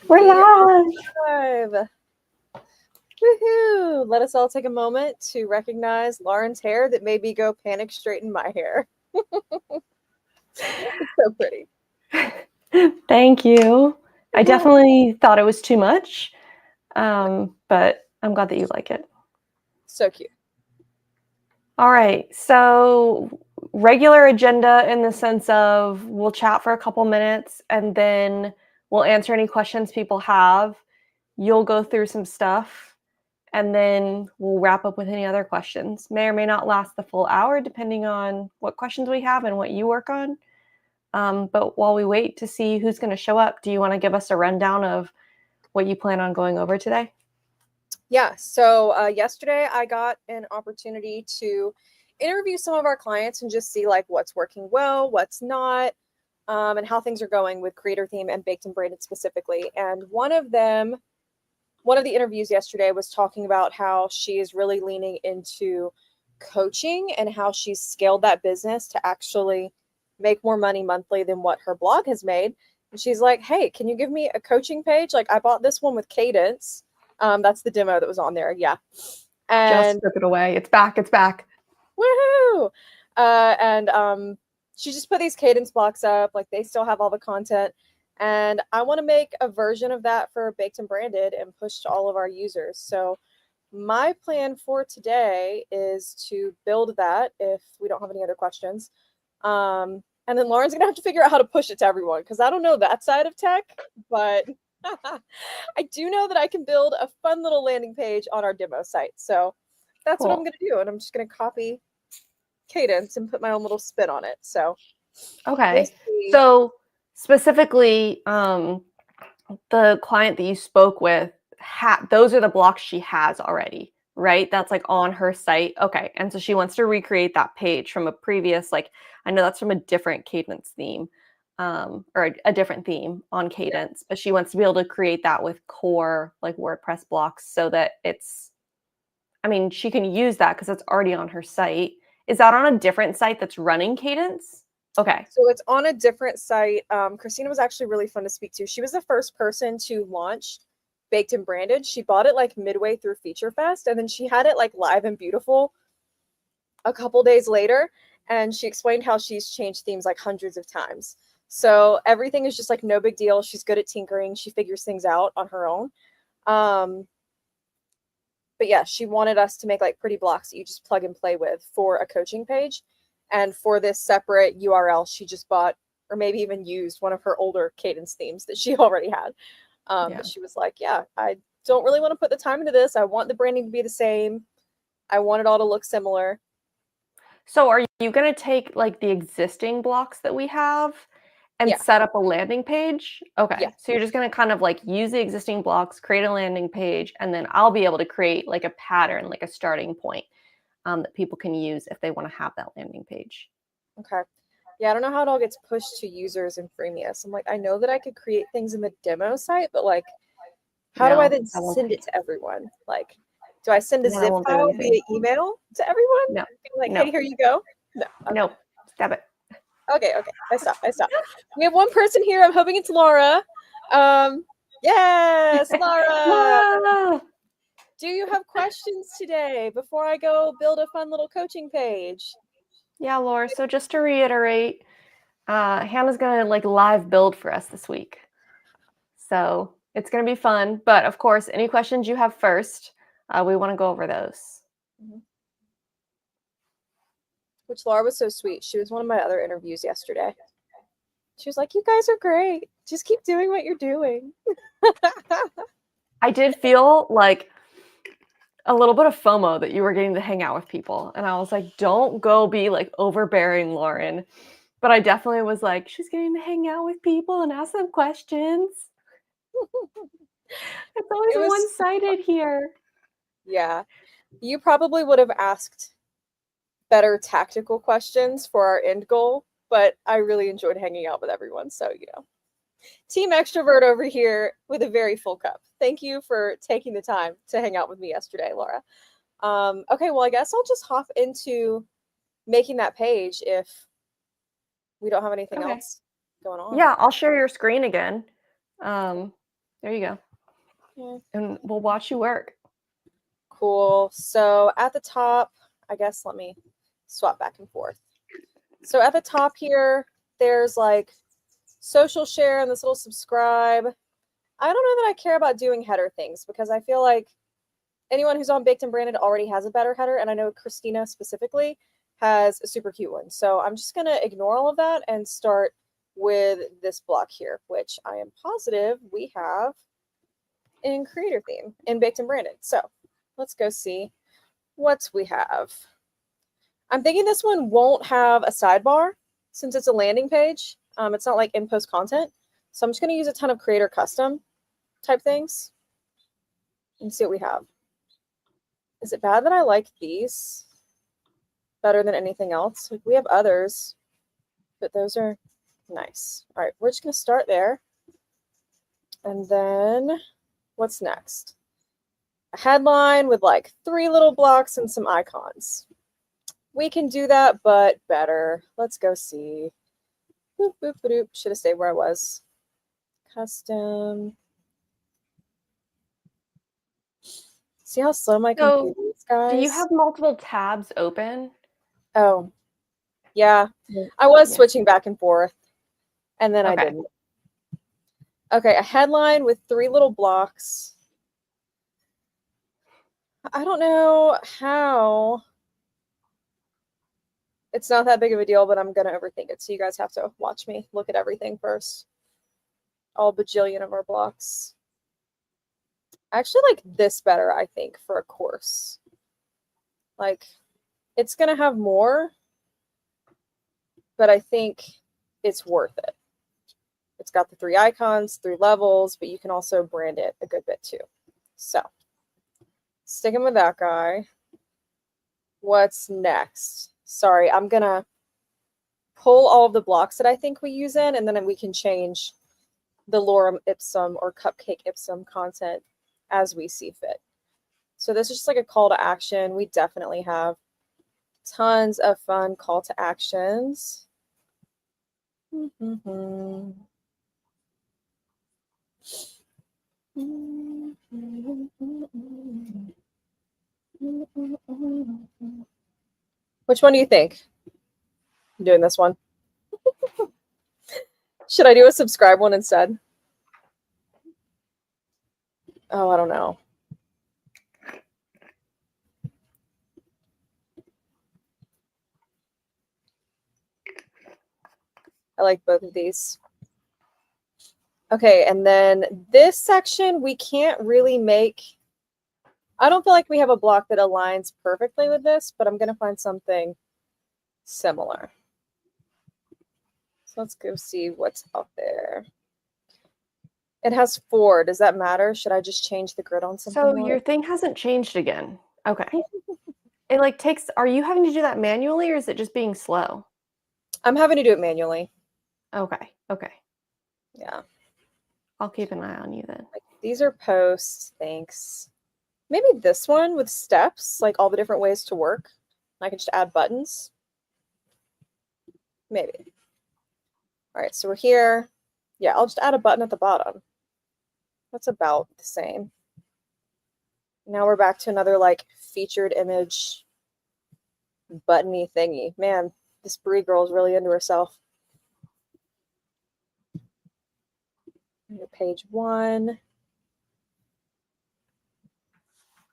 We're live. Live. Woohoo! Let us all take a moment to recognize Lauren's hair that made me go panic straighten my hair. It's so pretty. Thank you. I definitely thought it was too much, but I'm glad that you like it. So cute. All right. So regular agenda in the sense of we'll chat for a couple minutes and then we'll answer any questions people have. You'll go through some stuff and then we'll wrap up with any other questions. May or may not last the full hour depending on what questions we have and what you work on. But while we wait to see who's going to show up, do you want to give us a rundown of what you plan on going over today? Yeah. So yesterday I got an opportunity to interview some of our clients and just see like what's working well, what's not, and how things are going with Creator Theme and Baked and Braided specifically. And one of the interviews yesterday was talking about how she is really leaning into coaching and how she's scaled that business to actually make more money monthly than what her blog has made. And she's like, hey, can you give me a coaching page? Like I bought this one with Cadence. That's the demo that was on there. Yeah. Just And strip it away. It's back. It's back. woohoo. And she just put these Cadence blocks up. Like they still have all the content. And I want to make a version of that for Baked and Branded and push to all of our users. So my plan for today is to build that if we don't have any other questions. And then Lauren's gonna have to figure out how to push it to everyone because I don't know that side of tech, but I do know that I can build a fun little landing page on our demo site. So that's Cool. what I'm gonna do. And I'm just gonna copy Cadence and put my own little spin on it. So Okay. we'll So specifically, the client that you spoke with, those are the blocks she has already, right? That's like on her site. Okay. And so she wants to recreate that page from a previous, like, I know that's from a different Cadence theme, or a different theme on Cadence, but she wants to be able to create that with core like WordPress blocks so that she can use that because it's already on her site. Is that on a different site that's running Cadence? Okay. So it's on a different site. Christina was actually really fun to speak to. She was the first person to launch Baked and Branded. She bought it like midway through Feature Fest, and then she had it like live and beautiful a couple days later. And she explained how she's changed themes like hundreds of times. So everything is just like no big deal. She's good at tinkering. She figures things out on her own. But yeah, she wanted us to make like pretty blocks that you just plug and play with for a coaching page. And for this separate URL, she just bought or maybe even used one of her older Cadence themes that she already had. But she was like, yeah, I don't really want to put the time into this. I want the branding to be the same. I want it all to look similar. So are you going to take like the existing blocks that we have and set up a landing page? Okay. Yeah. So you're just going to kind of like use the existing blocks, create a landing page, and then I'll be able to create like a pattern, like a starting point that people can use if they want to have that landing page. Okay. Yeah, I don't know how it all gets pushed to users in Freemius. I'm like, I know that I could create things in the demo site, but like, how do I then send it to everyone? Like, do I send a zip file via email to everyone? No. Like, hey, here you go. No. Okay. Nope. Stop it. Okay. I stop. We have one person here. I'm hoping it's Laura. Yes, Laura. Do you have questions today before I go build a fun little coaching page? Yeah, Laura. So just to reiterate, Hannah's gonna like live build for us this week. So it's gonna be fun. But of course, any questions you have first, we want to go over those. Mm-hmm. Which Laura was so sweet. She was one of my other interviews yesterday. She was like, you guys are great. Just keep doing what you're doing. I did feel like a little bit of FOMO that you were getting to hang out with people. And I was like, don't go be like overbearing, Lauren. But I definitely was like, she's getting to hang out with people and ask them questions. It's always one-sided here. Yeah. You probably would have asked better tactical questions for our end goal, but I really enjoyed hanging out with everyone. So, team extrovert over here with a very full cup. Thank you for taking the time to hang out with me yesterday, Laura. Okay, well, I guess I'll just hop into making that page if we don't have anything else going on. Yeah, I'll share your screen again. There you go. Yeah. And we'll watch you work. Cool. So at the top, I guess let me swap back and forth. So at the top here, there's like social share and this little subscribe. I don't know that I care about doing header things because I feel like anyone who's on Baked and Branded already has a better header. And I know Christina specifically has a super cute one. So I'm just going to ignore all of that and start with this block here, which I am positive we have in Creator Theme in Baked and Branded. So let's go see what we have. I'm thinking this one won't have a sidebar since it's a landing page. It's not like in post content. So I'm just going to use a ton of creator custom type things and see what we have. Is it bad that I like these better than anything else? Like we have others, but those are nice. All right, we're just going to start there. And then what's next? A headline with like 3 little blocks and some icons. We can do that, but better. Let's go see. Boop, boop, boop. Should have stayed where I was. Custom. See how slow my computer is, guys? Do you have multiple tabs open? Oh, yeah. I was switching back and forth, and then I didn't. Okay, a headline with 3 little blocks. I don't know how. It's not that big of a deal, but I'm going to overthink it. So you guys have to watch me look at everything first. All bajillion of our blocks. I actually like this better, I think, for a course. Like, it's going to have more, but I think it's worth it. It's got the 3 icons, 3 levels, but you can also brand it a good bit too. So, sticking with that guy. What's next? Sorry, I'm going to pull all of the blocks that I think we use in, and then we can change the lorem ipsum or cupcake ipsum content as we see fit. So this is just like a call to action. We definitely have tons of fun call to actions. Which one do you think? I'm doing this one. Should I do a subscribe one instead? Oh, I don't know. I like both of these. Okay, and then this section, we can't really make... I don't feel like we have a block that aligns perfectly with this, but I'm going to find something similar. So let's go see what's out there. It has 4. Does that matter? Should I just change the grid on something? So your thing hasn't changed again. Okay. It like takes, are you having to do that manually or is it just being slow? I'm having to do it manually. Okay. Okay. Yeah. I'll keep an eye on you then. Like, these are posts. Thanks. Maybe this one with steps, like all the different ways to work. I can just add buttons. Maybe. All right, so we're here. Yeah, I'll just add a button at the bottom. That's about the same. Now we're back to another like featured image buttony thingy. Man, this Brie girl is really into herself. Page 1.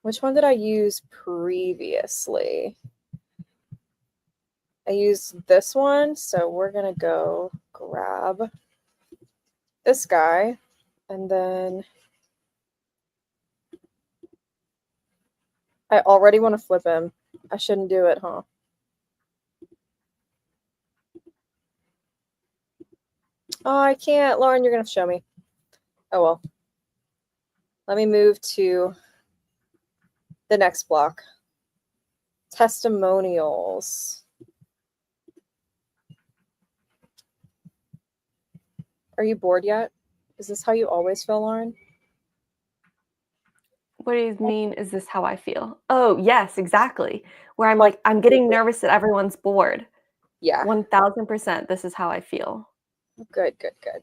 Which one did I use previously? I used this one, so we're going to go grab this guy, and then I already want to flip him. I shouldn't do it, huh? Oh, I can't. Lauren, you're going to show me. Oh, well. Let me move to the next block. Testimonials. Are you bored yet? Is this how you always feel, Lauren? What do you mean, is this how I feel? Oh, yes, exactly. Where I'm like, I'm getting nervous that everyone's bored. Yeah. 1000%. This is how I feel. Good, good, good.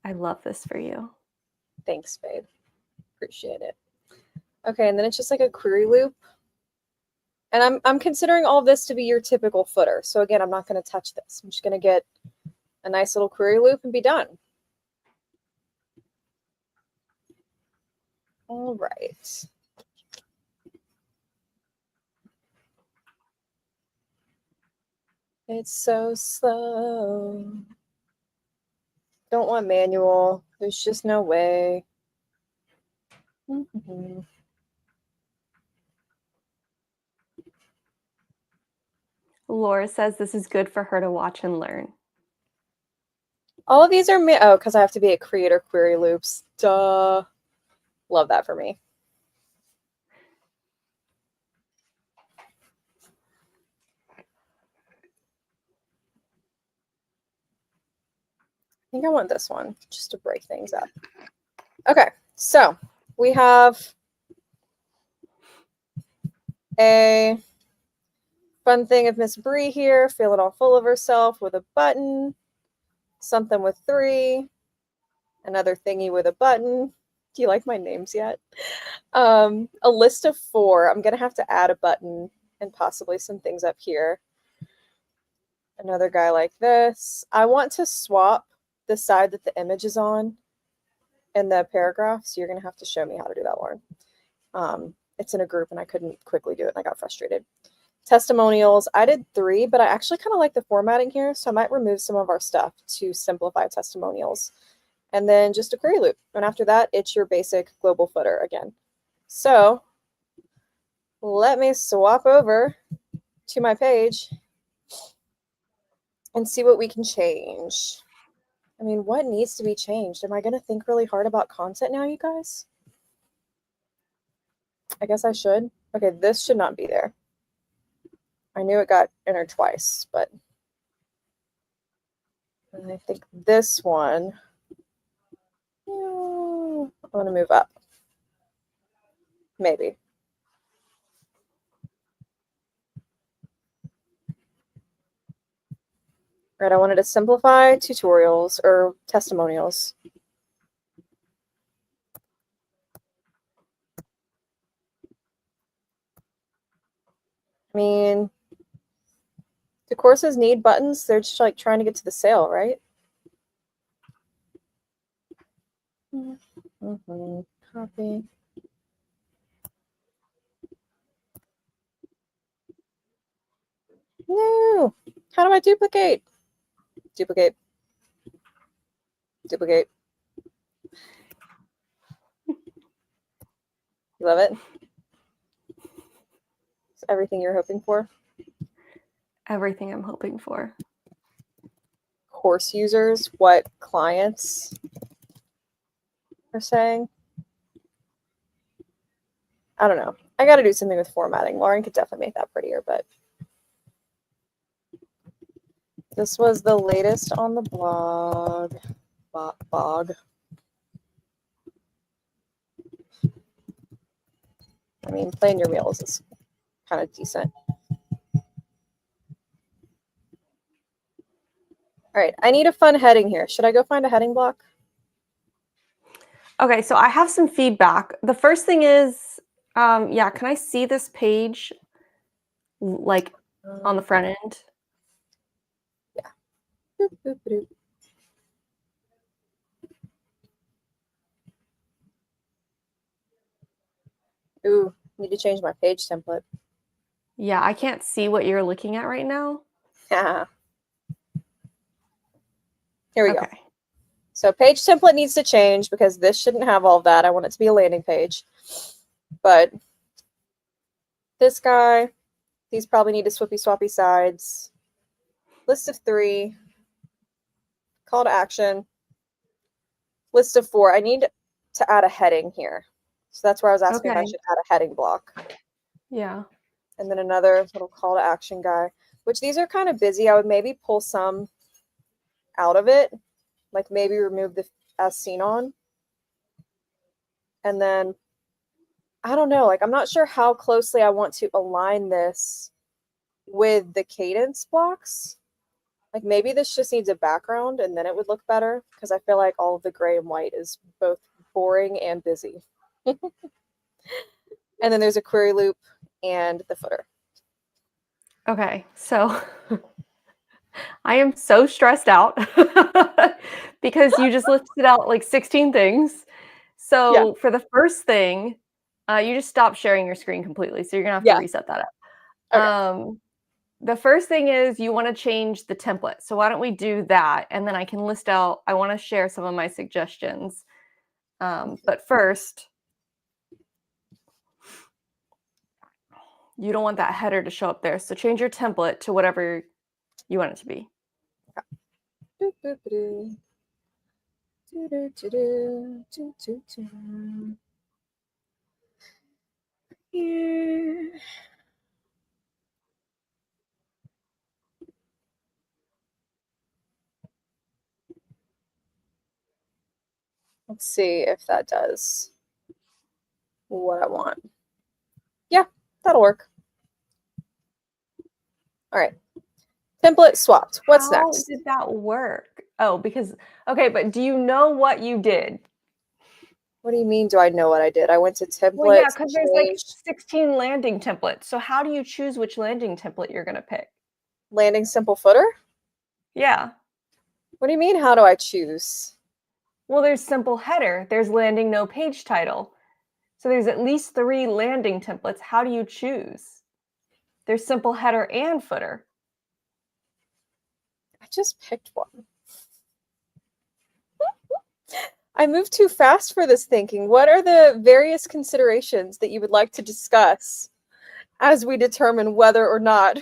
I love this for you. Thanks, babe. Appreciate it. Okay, and then it's just like a query loop. And I'm considering all this to be your typical footer. So again, I'm not going to touch this. I'm just going to get a nice little query loop and be done. All right. It's so slow. Don't want manual. There's just no way. Laura says this is good for her to watch and learn. All of these are oh, because I have to be a creator query loops. Duh. Love that for me. I think I want this one just to break things up. Okay, so we have a fun thing of Miss Brie here, feeling all full of herself with a button, something with 3, another thingy with a button. Do you like my names yet? A list of 4. I'm gonna have to add a button and possibly some things up here. Another guy like this. I want to swap the side that the image is on in the paragraph, so you're gonna have to show me how to do that, Lauren. It's in a group and I couldn't quickly do it and I got frustrated. Testimonials, I did 3, but I actually kind of like the formatting here, so I might remove some of our stuff to simplify testimonials. And then just a query loop. And after that, it's your basic global footer again. So let me swap over to my page and see what we can change. I mean, what needs to be changed? Am I going to think really hard about content now, you guys? I guess I should. Okay, this should not be there. I knew it got entered twice, but I think this one, I want to move up. Maybe. Right, I wanted to simplify tutorials or testimonials. I mean, do courses need buttons? They're just like trying to get to the sale, right? Copy. No. How do I duplicate? Duplicate. Duplicate. You love it? It's everything you're hoping for? Everything I'm hoping for. Course users, what clients are saying. I don't know. I got to do something with formatting. Lauren could definitely make that prettier, but this was the latest on the blog. Bog. I mean, playing your meals is kind of decent. All right, I need a fun heading here. Should I go find a heading block? Okay, so I have some feedback. The first thing is, yeah, can I see this page like on the front end? Yeah. Boop, boop, boop. Ooh, need to change my page template. Yeah, I can't see what you're looking at right now. Here we go. Okay. So page template needs to change because this shouldn't have all of that. I want it to be a landing page. But this guy, these probably need to swappy sides. List of 3. Call to action. List of 4. I need to add a heading here. So that's where I was asking if I should add a heading block. Yeah. And then another little call to action guy, which these are kind of busy. I would maybe pull some out of it, like maybe remove the as seen on. And then, I don't know, like I'm not sure how closely I want to align this with the cadence blocks. Like maybe this just needs a background and then it would look better because I feel like all of the gray and white is both boring and busy. And then there's a query loop and the footer. Okay, so I am so stressed out because you just listed out like 16 things. Yeah. So for the first thing, you just stop sharing your screen completely. So you're gonna have to Yeah. reset that up. Okay. The first thing is you want to change the template. So why don't we do that? And then I can list out, I want to share some of my suggestions. But first, you don't want that header to show up there. So change your template to whatever you want it to be. Here. Let's see if that does what I want. Yeah, that'll work. All right. Template swapped. What's How next? did that work? Oh, because, okay, but do you know what you did? What do you mean, do I know what I did? I went to Well, yeah, templates, because there's like changed 16 landing templates. So how do you choose which landing template you're going to pick? landing simple footer. Yeah. What do you mean, how do I choose? Well, there's simple header, there's landing no page title. So there's at least 3 landing templates. How do you choose? There's simple header and footer. I just picked one. I moved too fast for this thinking. What are the various considerations that you would like to discuss as we determine whether or not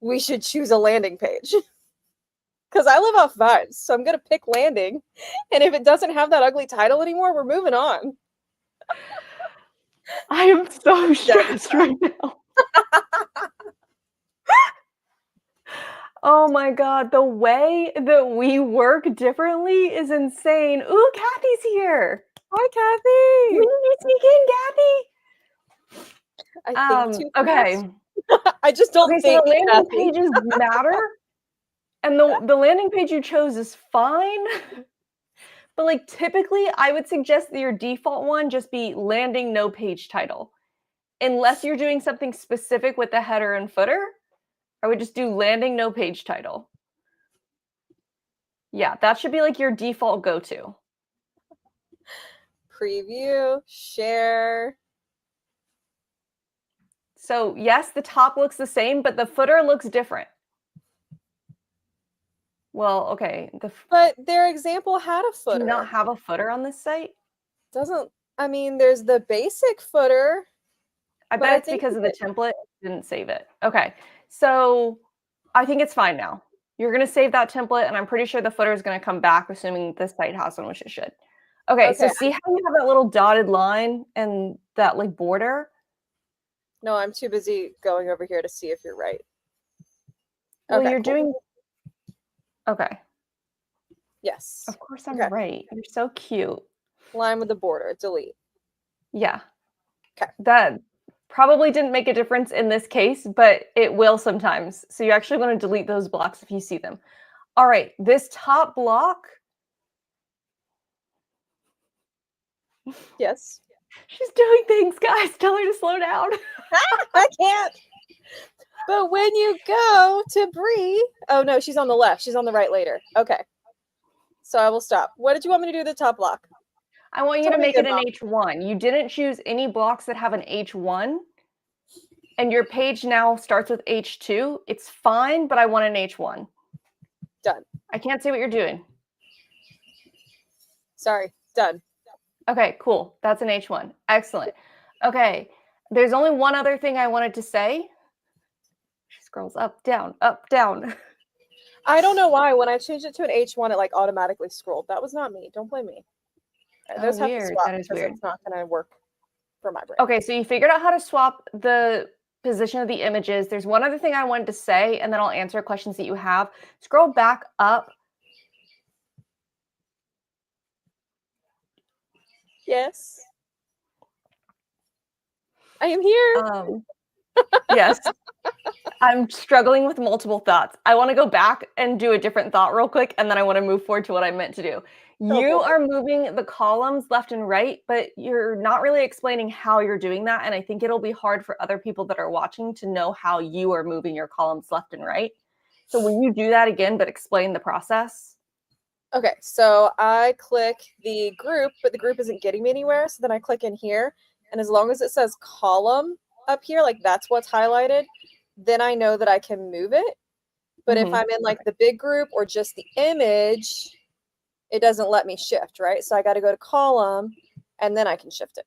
we should choose a landing page? Because I live off vibes, so I'm going to pick landing. And if it doesn't have that ugly title anymore, we're moving on. I am so stressed right now. Oh my God, the way that we work differently is insane. Ooh, Kathy's here. Hi, Kathy. When did you sneak in, Kathy? I think too Okay. fast. I just don't Okay, so think, the landing Kathy. pages matter, and the landing page you chose is fine. But like typically, I would suggest that your default one just be landing no page title. Unless you're doing something specific with the header and footer, I would just do landing no page title. Yeah, that should be like your default go-to. Preview, share. So yes, the top looks the same, but the footer looks different. Well, okay. But their example had a Do footer. you not have a footer on this site? Doesn't, I mean, there's the basic footer. I But bet I it's think because of the template. Didn't save it. Okay, so I think it's fine now. You're going to save that template, and I'm pretty sure the footer is going to come back, assuming this site has one, which it should. Okay, so Okay. see how you have that little dotted line and that like border? No, I'm too busy going over here to see if you're right. Well, Okay, you're cool. doing. Okay, Yes. of course I'm Okay. right. You're so cute. Line with the border. Delete. Yeah. Okay. That probably didn't make a difference in this case, but it will sometimes. So you actually want to delete those blocks if you see them. All right, this top block. Yes. She's doing things, guys. Tell her to slow down. I can't. But when you go to Bree, oh no, she's on the left. She's on the right later. Okay. So I will stop. What did you want me to do with the top block? I want you Tell to me make again, it an Mom. H1. You didn't choose any blocks that have an H1, and your page now starts with H2. It's fine, but I want an H1. Done. I can't see what you're doing. Sorry. Done. Okay, cool. That's an H1. Excellent. Okay, there's only one other thing I wanted to say. She scrolls up, down, up, down. I don't know why. When I changed it to an H1, it like automatically scrolled. That was not me. Don't blame me. Oh, Those have to weird. swap That is because weird. it's not going to work for my brain. Okay, so you figured out how to swap the position of the images. There's one other thing I wanted to say, and then I'll answer questions that you have. Scroll back up. Yes. I am here. Yes. I'm struggling with multiple thoughts. I want to go back and do a different thought real quick, and then I want to move forward to what I meant to do. Oh You boy. are moving the columns left and right, but you're not really explaining how you're doing that. And I think it'll be hard for other people that are watching to know how you are moving your columns left and right. So will you do that again, but explain the process? Okay, so I click the group, but the group isn't getting me anywhere. So then I click in here, and as long as it says column up here, like that's what's highlighted, then I know that I can move it. But if Mhm. I'm in like the big group or just the image, it doesn't let me shift, right? So I got to go to column, and then I can shift it.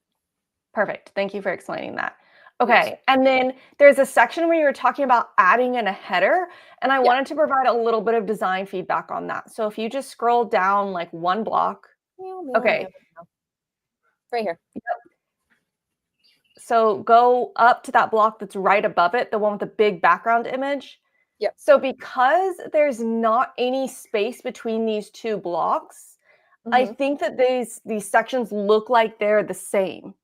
Perfect. Thank you for explaining that. Yes. Okay. And then there's a section where you were talking about adding in a header, and I Yeah. wanted to provide a little bit of design feedback on that. So if you just scroll down like one block. Meow, meow, Okay. meow, meow. Right here. So go up to that block that's right above it, the one with the big background image. Yep. So because there's not any space between these two blocks, I Mm-hmm. think that these sections look like they're the same.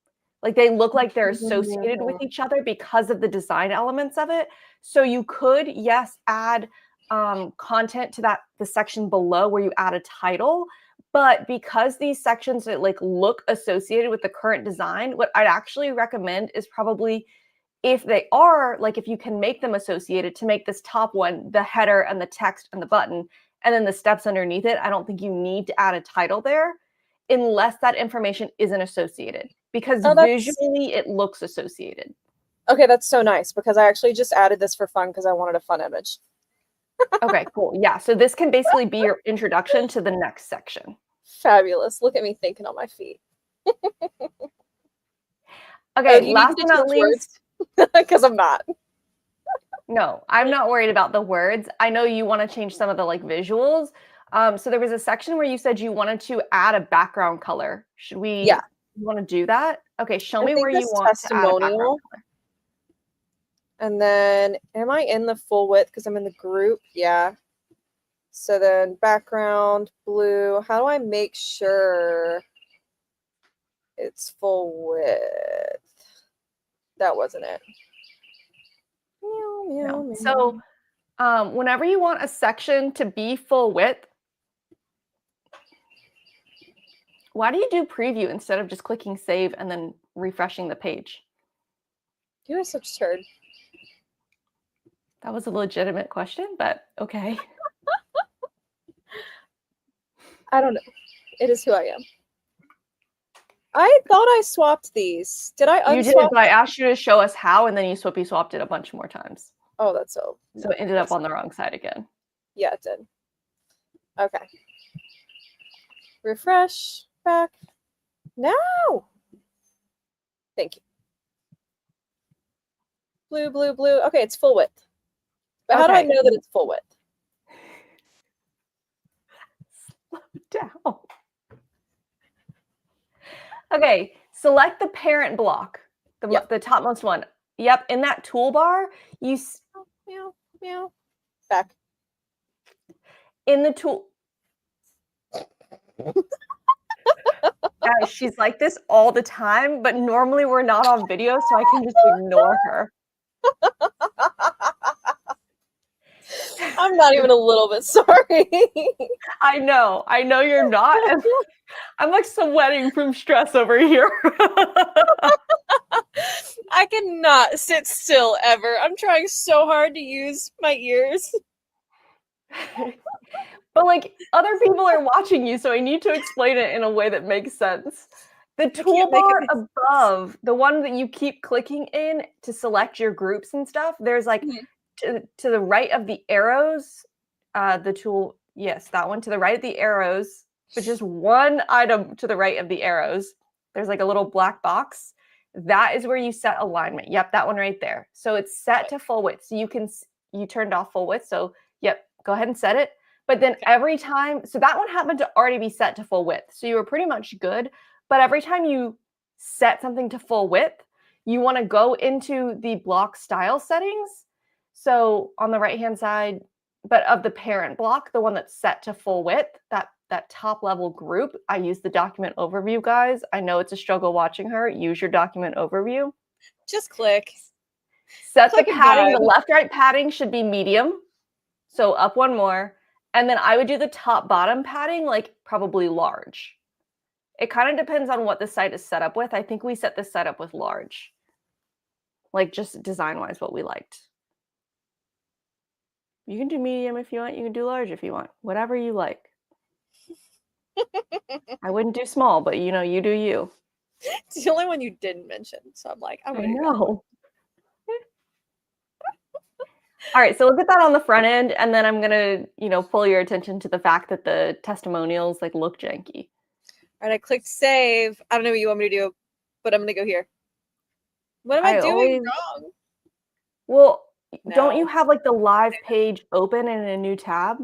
Like they look like they're associated with each other because of the design elements of it. So you could, yes, add content to the section below where you add a title, but because these sections that like look associated with the current design, what I'd actually recommend is probably if they are, like if you can make them associated, to make this top one the header and the text and the button, and then the steps underneath it. I don't think you need to add a title there unless that information isn't associated, because Oh, that's visually it looks associated. okay. That's so nice because I actually just added this for fun because I wanted a fun image. Okay, cool. Yeah, so this can basically be your introduction to the next section. Fabulous. Look at me thinking on my feet. Oh, Okay, do you need me last but to not change words? least, Because I'm not. no, I'm not worried about the words. I know you want to change some of the like visuals. So there was a section where you said you wanted to add a background color. Should Yeah. we you want to do that? Okay, show I me think where you this want to add a background testimonial. color. And then am I in the full width because I'm in the group? Yeah. So then background blue. How do I make sure it's full width? That wasn't it. Meow, meow, No. meow. So whenever you want a section to be full width, why do you do preview instead of just clicking save and then refreshing the page? You are such a turd. That was a legitimate question, but okay. I don't know. It is who I am. I thought I swapped these. Did I You did, unswap? but I asked you to show us how, and then you swapped it a bunch more times. Oh, that's so. So it ended up on the wrong side again. Yeah, it did. Okay. Refresh back. No. Thank you. Blue, blue, blue. Okay, it's full width. But how do I Okay. know that it's full width? Slow down. Okay, select the parent block, the topmost one. Yep, in that toolbar, Meow, meow. Back. in the tool. Guys, she's like this all the time, but normally we're not on video, so I can just ignore her. I'm not even a little bit sorry. I know you're not. And I'm like sweating from stress over here. I cannot sit still ever. I'm trying so hard to use my ears. But like other people are watching you, so I need to explain it in a way that makes sense. The toolbar above, the one that you keep clicking in to select your groups and stuff, there's like to the right of the arrows, the tool, yes, that one to the right of the arrows, but just one item to the right of the arrows, there's like a little black box. That is where you set alignment. Yep, that one right there. So it's set to full width. So you turned off full width. So yep, go ahead and set it. But then every time, so that one happened to already be set to full width. So you were pretty much good. But every time you set something to full width, you want to go into the block style settings. So on the right-hand side, but of the parent block, the one that's set to full width, that top level group, I use the document overview, guys. I know it's a struggle watching her. Use your document overview. Just click. Set the Like a padding, the vibe. left-right padding should be medium. So up one more. And then I would do the top-bottom padding, like probably large. It kind of depends on what the site is set up with. I think we set this set up with large. Like just design-wise, what we liked. You can do medium if you want. You can do large if you want. Whatever you like. I wouldn't do small, but you know, you do you. It's the only one you didn't mention. So I'm like, I'm I gonna do that. know. All right, so look at that on the front end, and then I'm gonna, you know, pull your attention to the fact that the testimonials like look janky. All right, I clicked save. I don't know what you want me to do, but I'm gonna go here. What am I doing wrong? Well, don't you No. have like the live page open in a new tab?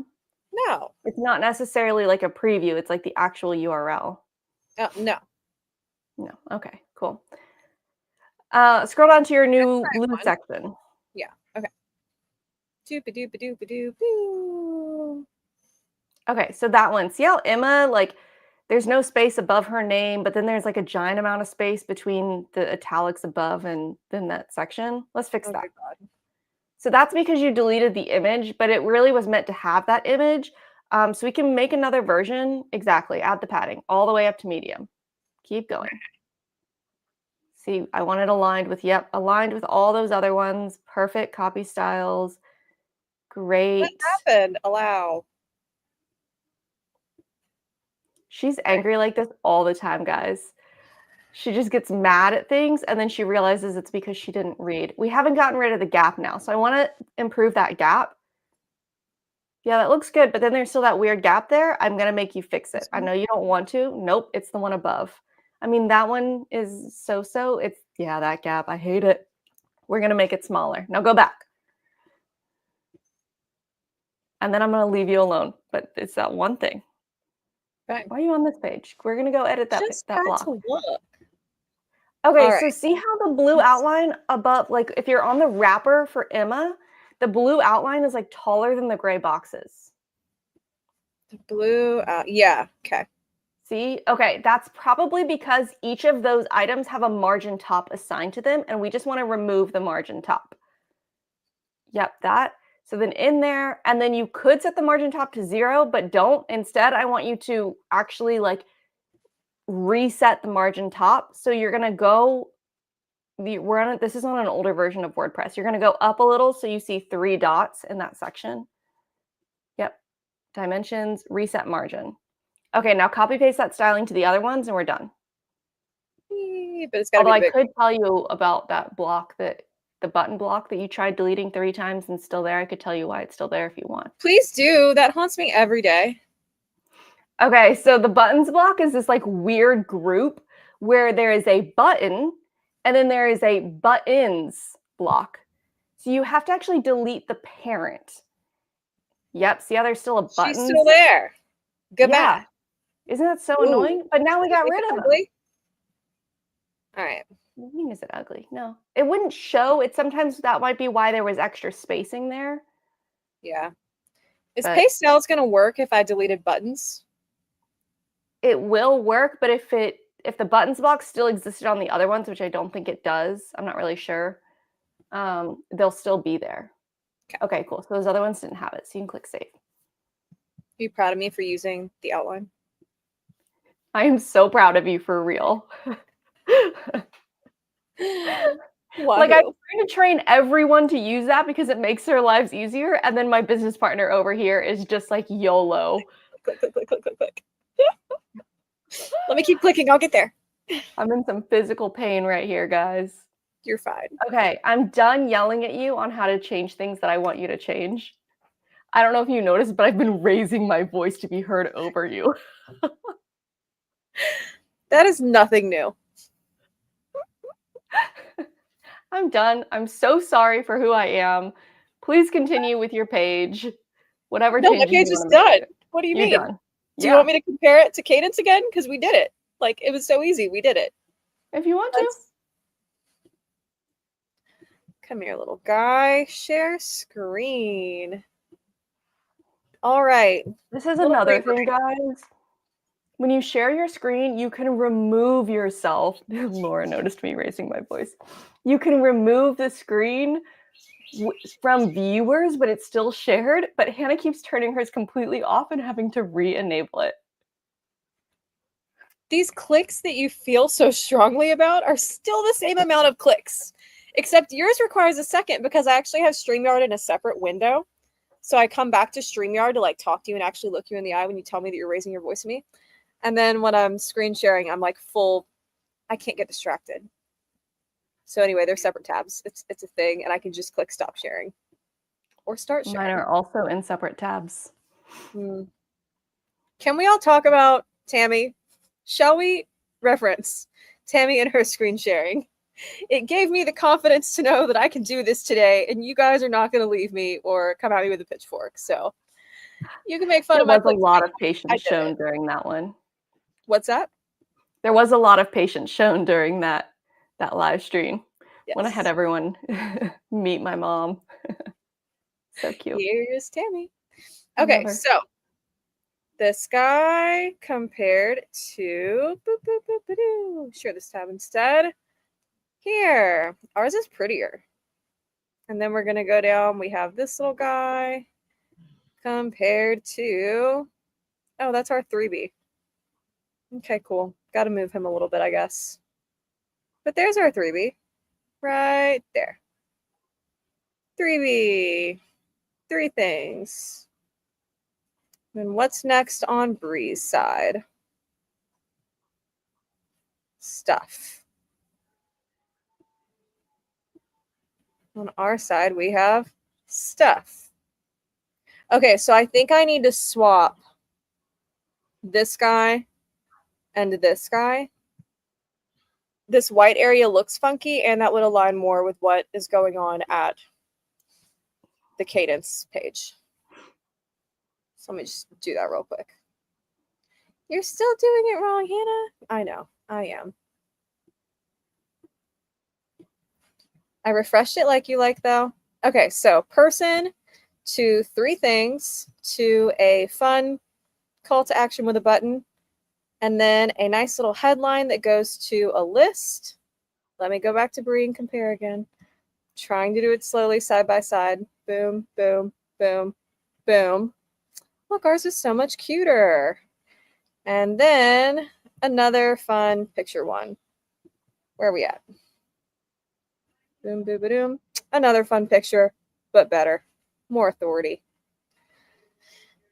No. It's not necessarily like a preview, it's like the actual URL. Oh, no. No. Okay, cool. Scroll down to your new That's blue one. section. Yeah. Okay. Doop-a-doop-a-doop-a-doop-a-doo. Okay, so that one. See how Emma, like, there's no space above her name, but then there's like a giant amount of space between the italics above and then that section? Let's fix Oh that. my god. So that's because you deleted the image, but it really was meant to have that image. So we can make another version. Exactly. Add the padding all the way up to medium. Keep going. See, I want it aligned with, yep, aligned with all those other ones. Perfect copy styles. Great. What happened? Allow. She's angry like this all the time, guys. She just gets mad at things and then she realizes it's because she didn't read. We haven't gotten rid of the gap now, so I want to improve that gap. Yeah, that looks good, but then there's still that weird gap there. I'm going to make you fix it. I know you don't want to. Nope, it's the one above. I mean, that one is so-so. It's, yeah, that gap. I hate it. We're going to make it smaller. Now go back. And then I'm going to leave you alone, but it's that one thing. Okay. Why are you on this page? We're going to go edit that block. To look. Okay, All so right. see how the blue outline above, like if you're on the wrapper for Emma, the blue outline is like taller than the gray boxes. The blue, yeah, okay. See? Okay, that's probably because each of those items have a margin top assigned to them, and we just want to remove the margin top. Yep, that. So then in there, and then you could set the margin top to 0, but don't. Instead, I want you to actually like reset the margin top. So you're going to go, this is on an older version of WordPress. You're going to go up a little so you see 3 dots in that section. Yep, dimensions, reset margin. Okay, now copy paste that styling to the other ones and we're done. But it's gotta Although be I could tell you about that block, the button block that you tried deleting 3 times and still there. I could tell you why it's still there if you want. Please do. That haunts me every day. Okay, so the buttons block is this like weird group where there is a button and then there is a buttons block. So you have to actually delete the parent. Yep, see how there's still a button? She's still there. Goodbye. Yeah. Isn't that so annoying? But now we got rid of them. All right. What do you mean, is it ugly? No. It wouldn't show. It sometimes that might be why there was extra spacing there. Yeah. Is Pastels going to work if I deleted buttons? It will work, but if the buttons box still existed on the other ones, which I don't think it does, I'm not really sure, they'll still be there. Okay, cool. So those other ones didn't have it, so you can click save. Are you proud of me for using the outline? I am so proud of you, for real. Like, I'm trying to train everyone to use that because it makes their lives easier, and then my business partner over here is just like YOLO. Click, click, click, click, click, click. Let me keep clicking. I'll get there. I'm in some physical pain right here, guys. You're fine. Okay, I'm done yelling at you on how to change things that I want you to change. I don't know if you noticed, but I've been raising my voice to be heard over you. That is nothing new. I'm done. I'm so sorry for who I am. Please continue with your page. Whatever no, changes my page is done. What do you mean? Done. Do you want me to compare it to Cadence again? Because we did it. Like, it was so easy. We did it. If you want to. Come here, little guy. Share screen. All right. This is another thing, guys. When you share your screen, you can remove yourself. Laura noticed me raising my voice. You can remove the screen from viewers, but it's still shared. But Hannah keeps turning hers completely off and having to re-enable it. These clicks that you feel so strongly about are still the same amount of clicks, except yours requires a second because I actually have StreamYard in a separate window. So I come back to StreamYard to like talk to you and actually look you in the eye when you tell me that you're raising your voice to me. And then when I'm screen sharing, I'm like full, I can't get distracted. So anyway, they're separate tabs. It's a thing, and I can just click stop sharing or start sharing. Mine are also in separate tabs. Can we all talk about Tammy? Shall we reference Tammy and her screen sharing? It gave me the confidence to know that I can do this today, and you guys are not going to leave me or come at me with a pitchfork. So you can make fun of my There was a lot of I patience did shown it. during that one. What's that? There was a lot of patience shown during that live stream when I Yes. had everyone meet my mom. So cute. Here's Tammy. I Okay, love her. so this guy compared to share this tab instead. Here, ours is prettier. And then we're gonna go down. We have this little guy compared to, oh, that's our 3B. Okay, cool. Got to move him a little bit, I guess. But there's our 3B right there. 3B, three things. And what's next on Bree's side? Stuff. On our side, we have stuff. Okay, so I think I need to swap this guy and this guy. This white area looks funky, and that would align more with what is going on at the cadence page. So let me just do that real quick. You're still doing it wrong, Hannah. I know, I am. I refreshed it like you like, though. Okay, so person to three things to a fun call to action with a button, and then a nice little headline that goes to a list. Let me go back to Bree and compare again. Trying to do it slowly, side by side. Boom, boom, boom, boom. Look, ours is so much cuter. And then another fun picture one. Where are we at? Boom, boom, boom. Another fun picture, but better. More authority.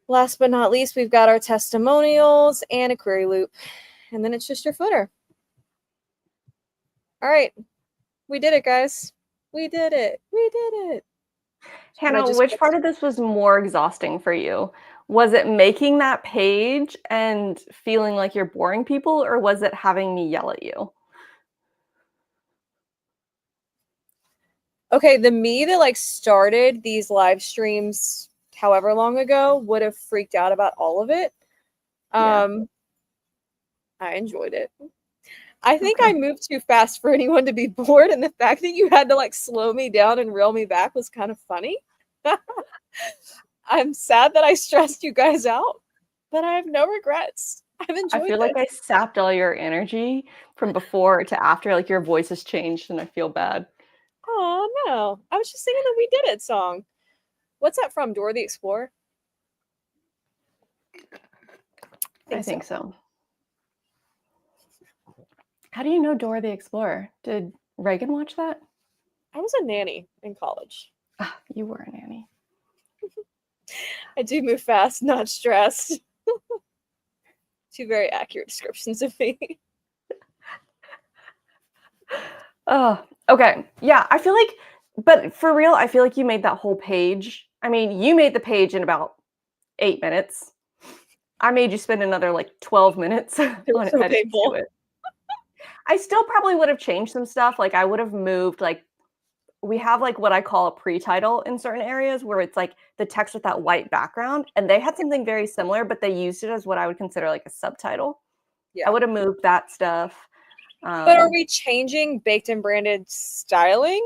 Last but not least, we've got our testimonials and a query loop. And then it's just your footer. All right. We did it, guys. We did it. We did it. Hannah, which part of this was more exhausting for you? Was it making that page and feeling like you're boring people, or was it having me yell at you? Okay, the me that like started these live streams however long ago would have freaked out about all of it. I enjoyed it. I think I moved too fast for anyone to be bored, and the fact that you had to like slow me down and reel me back was kind of funny. I'm sad that I stressed you guys out, but I have no regrets. I've enjoyed I feel like I sapped all your energy from before to after, like your voice has changed and I feel bad. Oh, no. I was just singing the We Did It song. What's that from? Dora the Explorer? I think so. How do you know Dora the Explorer? Did Reagan watch that? I was a nanny in college. You were a nanny. I do move fast, not stressed. Two very accurate descriptions of me. Oh, okay. Yeah, I feel like, but for real, I feel like you made that whole page. I mean, you made the page in about 8 minutes. I made you spend another like 12 minutes on so painful. it. I still probably would have changed some stuff. Like I would have moved, like we have like what I call a pre-title in certain areas where it's like the text with that white background, and they had something very similar, but they used it as what I would consider like a subtitle. Yeah. I would have moved that stuff. But are we changing baked and branded styling?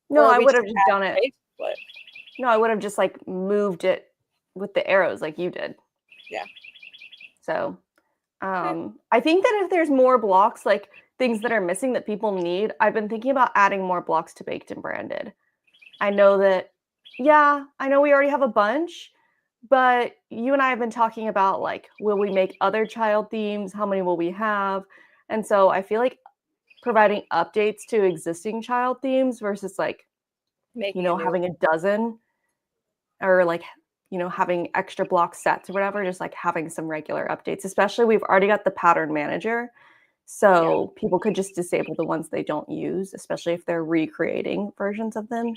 No, I would have just done it. What? No, I would have just like moved it with the arrows like you did. Yeah. So I think that if there's more blocks, like things that are missing that people need, I've been thinking about adding more blocks to Baked and Branded. I know that, yeah, I know we already have a bunch, but you and I have been talking about like, will we make other child themes? How many will we have? And so I feel like providing updates to existing child themes versus like, Making a new. having a dozen or like, having extra block sets or whatever, just like having some regular updates, especially we've already got the pattern manager. So people could just disable the ones they don't use, especially if they're recreating versions of them.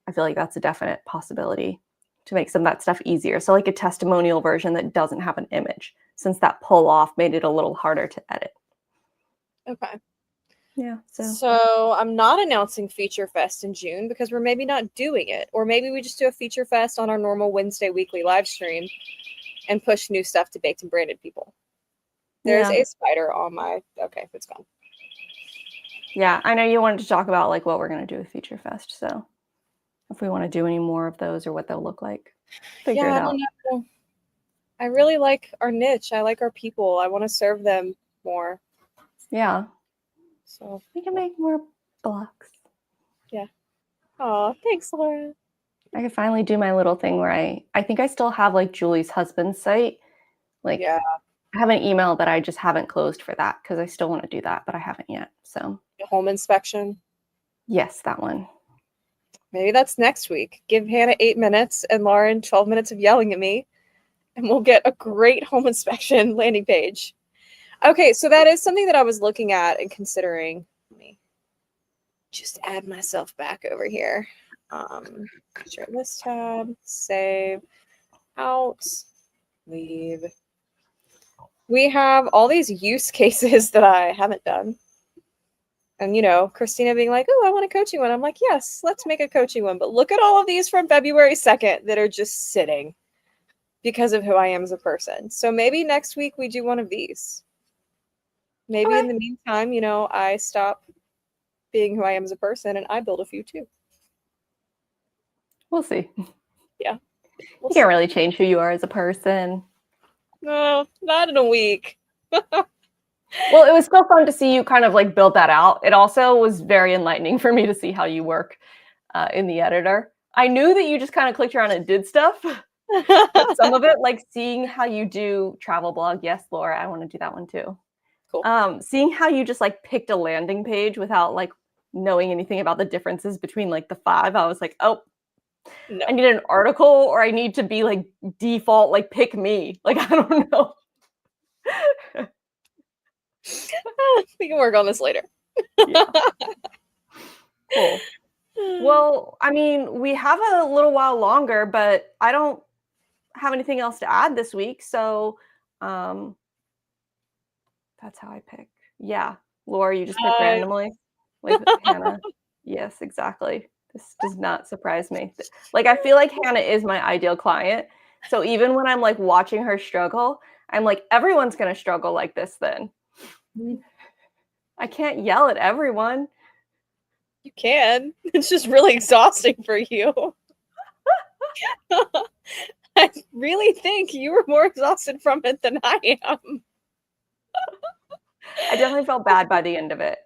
I feel like that's a definite possibility to make some of that stuff easier. So like a testimonial version that doesn't have an image, since that pull off made it a little harder to edit. Okay. Yeah. So I'm not announcing Feature Fest in June because we're maybe not doing it. Or maybe we just do a Feature Fest on our normal Wednesday weekly live stream and push new stuff to Baked and Branded people. There's a spider on my... Okay, it's gone. Yeah, I know you wanted to talk about like what we're going to do with Feature Fest. So if we want to do any more of those or what they'll look like, figure it out. I don't know. I really like our niche. I like our people. I want to serve them more. Yeah. So we can make more blocks. Yeah. Oh, thanks, Laura. I could finally do my little thing where I think I still have like Julie's husband's site. Like, I have an email that I just haven't closed for that because I still want to do that, but I haven't yet. So home inspection. Yes, that one. Maybe that's next week. Give Hannah 8 minutes and Lauren 12 minutes of yelling at me, and we'll get a great home inspection landing page. Okay, so that is something that I was looking at and considering. Let me just add myself back over here. Share list tab, save, out, leave. We have all these use cases that I haven't done. And, Christina being like, oh, I want a coaching one. I'm like, yes, let's make a coaching one. But look at all of these from February 2nd that are just sitting because of who I am as a person. So maybe next week we do one of these. Maybe in the meantime, I stop being who I am as a person and I build a few too. We'll see. Yeah. You can't really change who you are as a person. No, not in a week. Well, it was still fun to see you kind of like build that out. It also was very enlightening for me to see how you work in the editor. I knew that you just kind of clicked around and did stuff. But some of it, like seeing how you do travel blog. Yes, Laura, I want to do that one too. Cool. Seeing how you just like picked a landing page without like knowing anything about the differences between like the 5. I was like, oh, no. I need an article or I need to be like default, like pick me. Like, I don't know. We can work on this later. Yeah. Cool. Well, I mean, we have a little while longer, but I don't have anything else to add this week. So that's how I pick. Yeah. Laura, you just pick randomly? Like Hannah? Yes, exactly. This does not surprise me. Like, I feel like Hannah is my ideal client. So even when I'm like watching her struggle, I'm like, everyone's going to struggle like this then. I can't yell at everyone. You can. It's just really exhausting for you. I really think you were more exhausted from it than I am. I definitely felt bad by the end of it,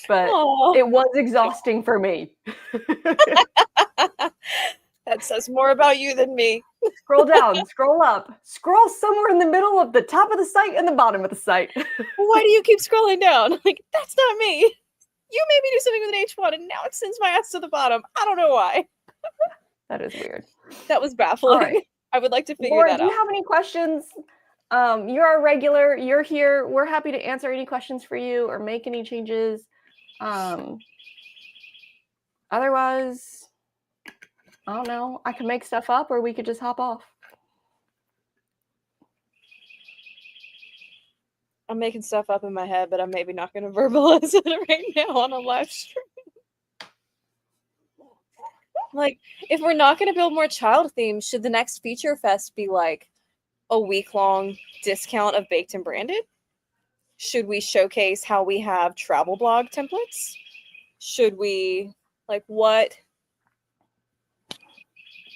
but it was exhausting for me. That says more about you than me. Scroll down, scroll up, scroll somewhere in the middle of the top of the site and the bottom of the site. Why do you keep scrolling down? Like, that's not me. You made me do something with an H1 and now it sends my ass to the bottom. I don't know why. That is weird. That was baffling. Right. I would like to figure that out. Do you have any questions? You're a regular. You're here. We're happy to answer any questions for you or make any changes. Otherwise, I don't know. I can make stuff up or we could just hop off. I'm making stuff up in my head, but I'm maybe not going to verbalize it right now on a live stream. Like, if we're not going to build more child themes, should the next Feature Fest be like a week-long discount of Baked and Branded? Should we showcase how we have travel blog templates? Should we, like, what?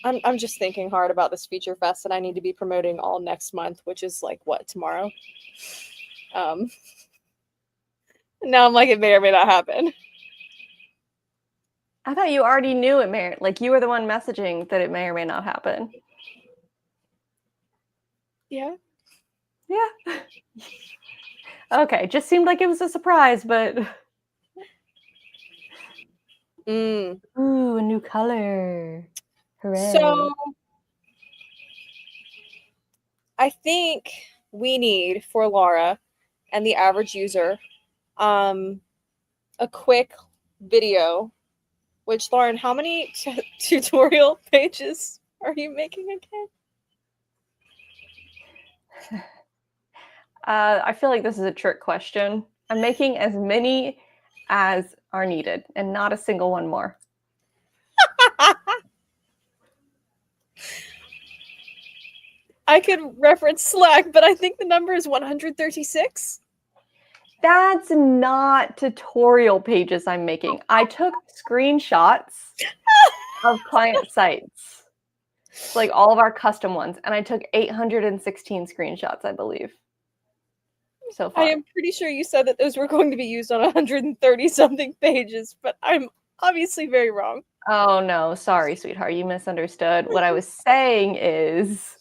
I'm just thinking hard about this Feature Fest that I need to be promoting all next month, which is like what, tomorrow? Now I'm like, it may or may not happen. I thought you already knew it may, like you were the one messaging that it may or may not happen. Yeah. Yeah. Okay, just seemed like it was a surprise, but Mm. ooh, a new color. Hooray. So I think we need for Laura and the average user a quick video. Which, Lauren, how many tutorial pages are you making again? I feel like this is a trick question. I'm making as many as are needed and not a single one more. I could reference Slack, but I think the number is 136. That's not tutorial pages I'm making. I took screenshots of client sites, like all of our custom ones, and I took 816 screenshots, I believe, so far. I am pretty sure you said that those were going to be used on 130 something pages, but I'm obviously very wrong. Oh no, sorry, sweetheart, you misunderstood. What I was saying is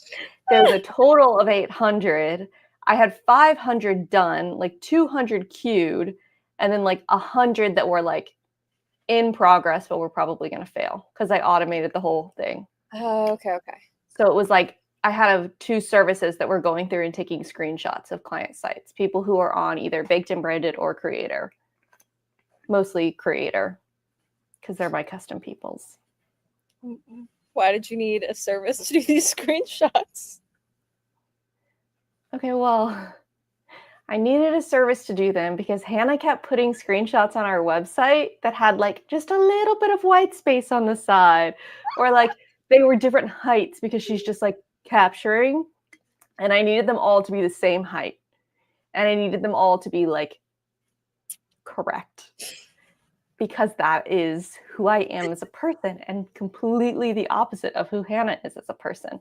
there's a total of 800. I had 500 done, like 200 queued, and then like 100 that were like in progress, but we're probably going to fail because I automated the whole thing. Oh, okay. So it was like I had two services that were going through and taking screenshots of client sites, people who are on either Baked and Branded or Creator, mostly Creator, because they're my custom peoples. Why did you need a service to do these screenshots? Okay, well, I needed a service to do them because Hannah kept putting screenshots on our website that had like just a little bit of white space on the side, or like they were different heights because she's just like capturing, and I needed them all to be the same height, and I needed them all to be like correct because that is who I am as a person and completely the opposite of who Hannah is as a person.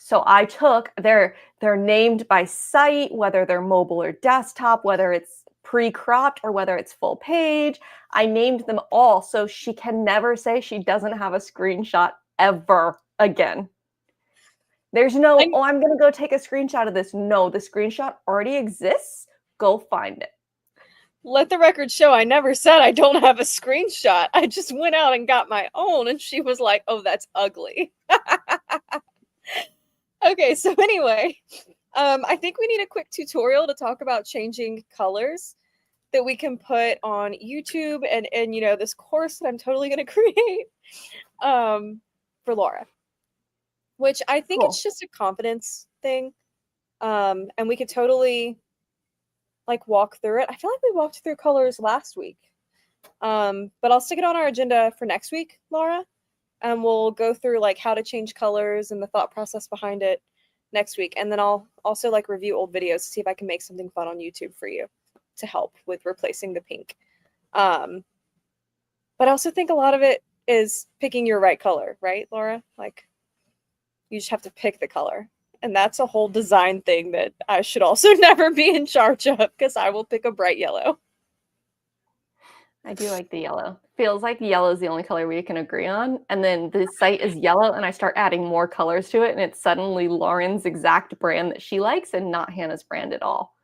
So I took, they're named by site, whether they're mobile or desktop, whether it's pre-cropped or whether it's full page. I named them all so she can never say she doesn't have a screenshot ever again. There's no, oh, I'm going to go take a screenshot of this. No, the screenshot already exists. Go find it. Let the record show I never said I don't have a screenshot. I just went out and got my own, and she was like, oh, that's ugly. Okay, so anyway, I think we need a quick tutorial to talk about changing colors that we can put on YouTube and you know, this course that I'm totally going to create for Laura, which I think it's just a confidence thing. And we could totally like walk through it. I feel like we walked through colors last week. But I'll stick it on our agenda for next week, Laura, and we'll go through like how to change colors and the thought process behind it next week. And then I'll also like review old videos to see if I can make something fun on YouTube for you to help with replacing the pink. But I also think a lot of it is picking your right color, right, Laura? Like you just have to pick the color. And that's a whole design thing that I should also never be in charge of because I will pick a bright yellow. I do like the yellow. Feels like yellow is the only color we can agree on. And then the site is yellow and I start adding more colors to it. And it's suddenly Lauren's exact brand that she likes and not Hannah's brand at all.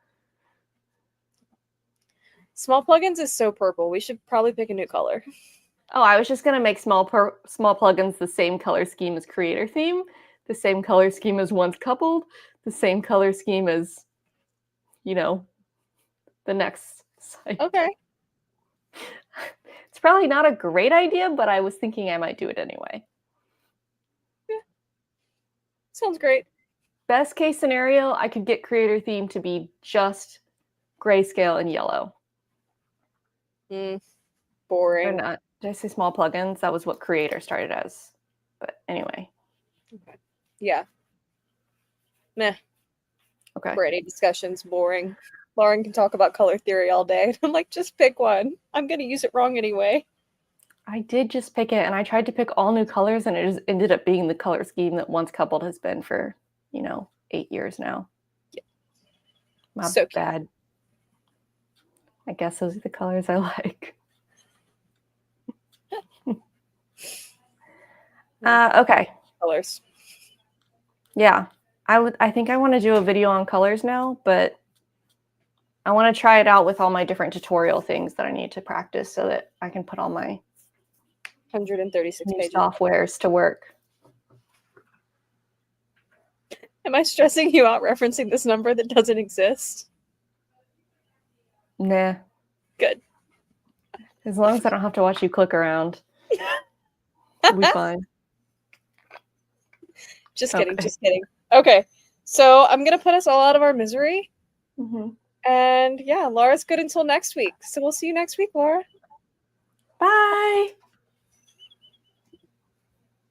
Small Plugins is so purple. We should probably pick a new color. Oh, I was just going to make small plugins the same color scheme as Creator Theme, the same color scheme as Once Coupled, the same color scheme as, you know, the next site. Okay. It's probably not a great idea, but I was thinking I might do it anyway. Yeah. Sounds great. Best case scenario, I could get Creator Theme to be just grayscale and yellow. Boring. Or not. Did I say small plugins? That was what Creator started as. But anyway. Okay. Yeah. Meh. Okay. Brady discussions, boring. Lauren can talk about color theory all day. I'm like, just pick one. I'm going to use it wrong anyway. I did just pick it, and I tried to pick all new colors, and it just ended up being the color scheme that Once Coupled has been for, 8 years now. Yeah. My So cute. bad. I guess those are the colors I like. Okay. Colors. Yeah. I think I want to do a video on colors now, but I want to try it out with all my different tutorial things that I need to practice so that I can put all my 136 new pages. softwares to work. Am I stressing you out referencing this number that doesn't exist? Nah. Good. As long as I don't have to watch you click around, we'll be fine. Just kidding, Okay. just kidding. Okay, so I'm going to put us all out of our misery. Mm-hmm. And yeah, Laura's good until next week. So we'll see you next week, Laura. Bye.